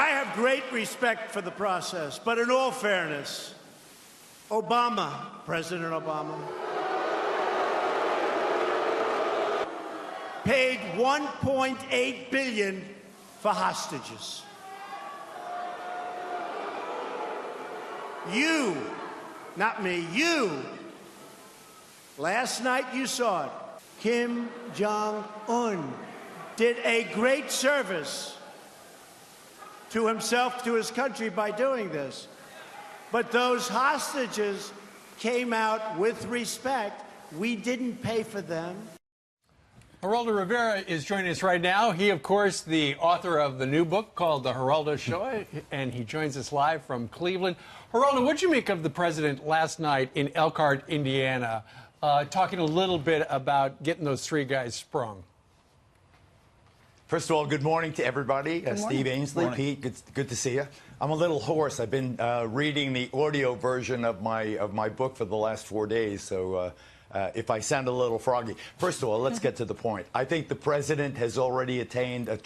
I have great respect for the process, but in all fairness, President Obama, paid $1.8 billion for hostages. You, not me, you, last night you saw it, Kim Jong-un did a great service to himself, to his country by doing this. But those hostages came out with respect. We didn't pay for them. Geraldo Rivera is joining us right now. He, of course, the author of the new book called The Geraldo Show, and he joins us live from Cleveland. Geraldo, what'd you make of the president last night in Elkhart, Indiana, talking a little bit about getting those three guys sprung? First of all, good morning to everybody. Steve Ainsley, Pete, good to see you. I'm a little hoarse. I've been reading the audio version of my book for the last 4 days, so if I sound a little froggy. First of all, let's get to the point. I think the president has already attained a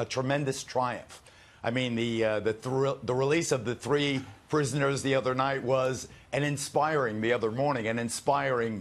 tremendous triumph. I mean, the release of the three prisoners the other night was an inspiring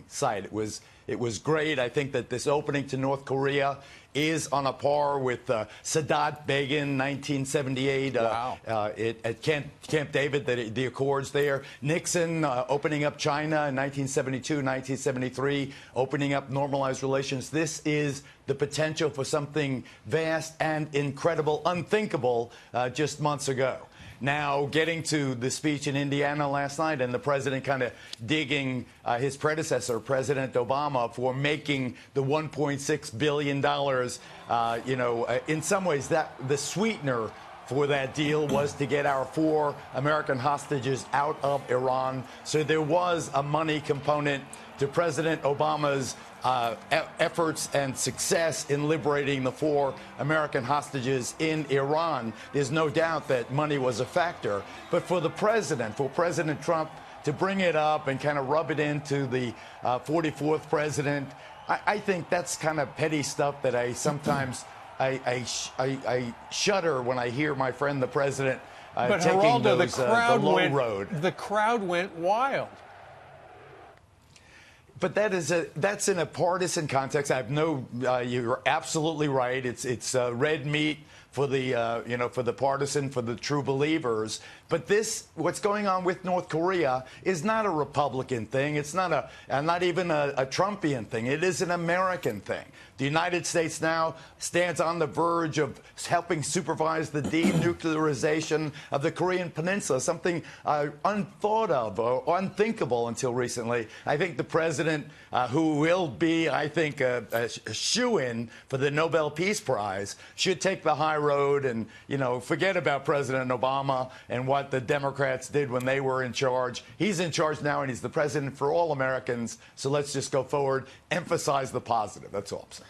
sight. It was great. I think that this opening to North Korea is on a par with Sadat Begin, 1978, at Camp David, the Accords there. Nixon opening up China in 1972, 1973, opening up normalized relations. This is the potential for something vast and incredible, unthinkable just months ago. Now, getting to the speech in Indiana last night and the president kind of digging his predecessor, President Obama, for making the $1.6 billion, in some ways that the sweetener for that deal was to get our 4 American hostages out of Iran. So there was a money component to President Obama's efforts and success in liberating the 4 American hostages in Iran. There's no doubt that money was a factor. But for President Trump to bring it up and kind of rub it into the 44th president, I think that's kind of petty stuff that I sometimes I shudder when I hear my friend the president taking Geraldo, the low road. The crowd went wild. But that's in a partisan context. You're absolutely right. It's red meat for the for the partisan, for the true believers. But what's going on with North Korea is not a Republican thing. It's not even a Trumpian thing. It is an American thing. The United States now stands on the verge of helping supervise the denuclearization of the Korean Peninsula, something unthought of or unthinkable until recently. I think the president, who will be, I think, a shoo-in for the Nobel Peace Prize, should take the high road and, forget about President Obama and what the Democrats did when they were in charge. He's in charge now, and he's the president for all Americans. So let's just go forward, emphasize the positive. That's all I'm saying.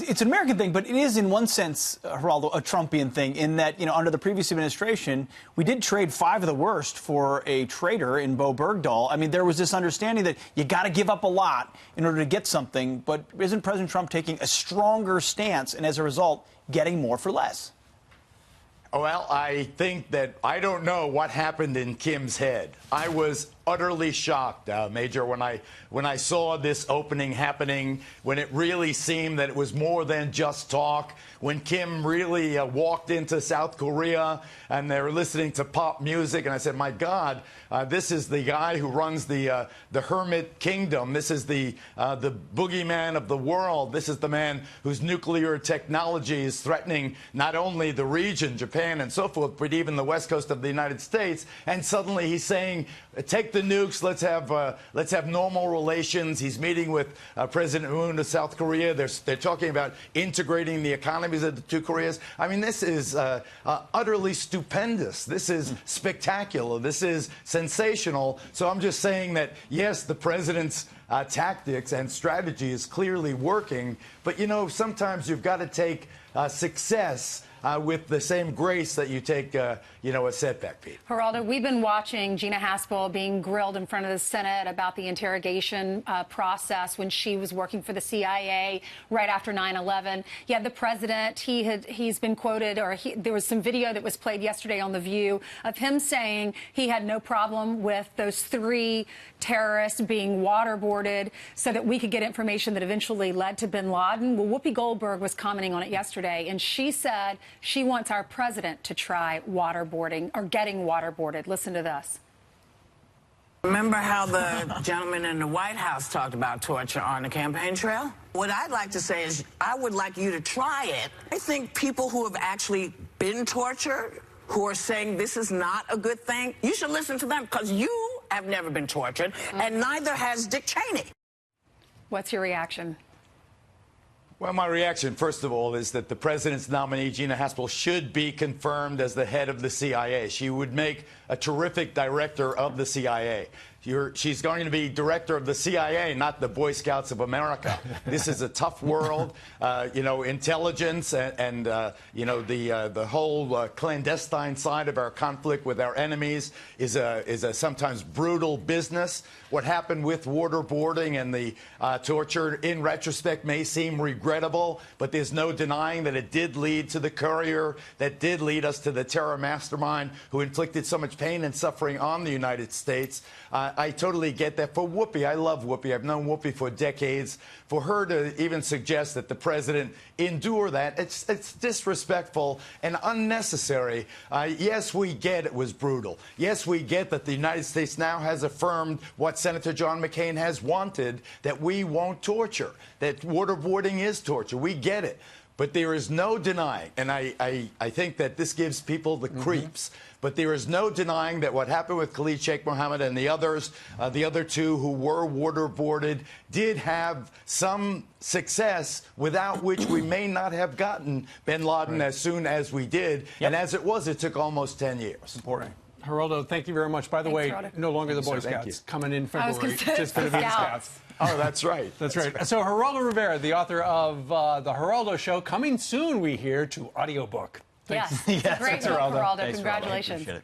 It's an American thing, but it is in one sense, Geraldo, a Trumpian thing in that, under the previous administration, we did trade 5 of the worst for a traitor in Bo Bergdahl. I mean, there was this understanding that you got to give up a lot in order to get something. But isn't President Trump taking a stronger stance and, as a result, getting more for less? Well, I think that I don't know what happened in Kim's head. I was utterly shocked, Major, when I saw this opening happening, when it really seemed that it was more than just talk, when Kim really walked into South Korea and they were listening to pop music, and I said, my God, this is the guy who runs the Hermit Kingdom. This is the boogeyman of the world. This is the man whose nuclear technology is threatening not only the region, Japan and so forth, but even the west coast of the United States. And suddenly he's saying, take the nukes, let's have normal relations. He's meeting with President Moon of South Korea. They're talking about integrating the economies of the two Koreas. I mean, this is utterly stupendous. This is spectacular. This is sensational. So I'm just saying that, yes, the president's tactics and strategy is clearly working. But, sometimes you've got to take success with the same grace that you take, you know, a setback, Pete. Geraldo, we've been watching Gina Haspel being grilled in front of the Senate about the interrogation process when she was working for the CIA right after 9/11. Yeah, the president, he's been quoted, or there was some video that was played yesterday on The View of him saying he had no problem with those 3 terrorists being waterboarded so that we could get information that eventually led to bin Laden. Well, Whoopi Goldberg was commenting on it yesterday, and she said she wants our president to try waterboarding or getting waterboarded. Listen to this. Remember how the gentleman in the White House talked about torture on the campaign trail? What I'd like to say is I would like you to try it. I think people who have actually been tortured, who are saying this is not a good thing, you should listen to them, because you have never been tortured, and neither has Dick Cheney. What's your reaction? Well, my reaction, first of all, is that the president's nominee, Gina Haspel, should be confirmed as the head of the CIA. She would make a terrific director of the CIA. She's going to be director of the CIA, not the Boy Scouts of America. This is a tough world. You know, intelligence and you know, the whole clandestine side of our conflict with our enemies is a sometimes brutal business. What happened with waterboarding and the torture, in retrospect, may seem regrettable, but there's no denying that it did lead to the courier, that did lead us to the terror mastermind who inflicted so much pain and suffering on the United States. I totally get that. For Whoopi, I love Whoopi. I've known Whoopi for decades. For her to even suggest that the president endure that, it's disrespectful and unnecessary. Yes, we get it was brutal. Yes, we get that the United States now has affirmed what Senator John McCain has wanted, that we won't torture, that waterboarding is torture. We get it. But there is no denying, and I think that this gives people the creeps, but there is no denying that what happened with Khalid Sheikh Mohammed and the others, the other 2 who were waterboarded, did have some success without which we may not have gotten bin Laden as soon as we did. Yep. And as it was, it took almost 10 years. Important. Geraldo, thank you very much. By the way, Geraldo. no longer the Boy Scouts. Coming in February, say, just going to be the Scouts. Oh, that's right. That's right. So Geraldo Rivera, the author of The Geraldo Show, coming soon, we hear, to audiobook. Yes, it's a great book, Geraldo. Thanks, Congratulations. Appreciate it.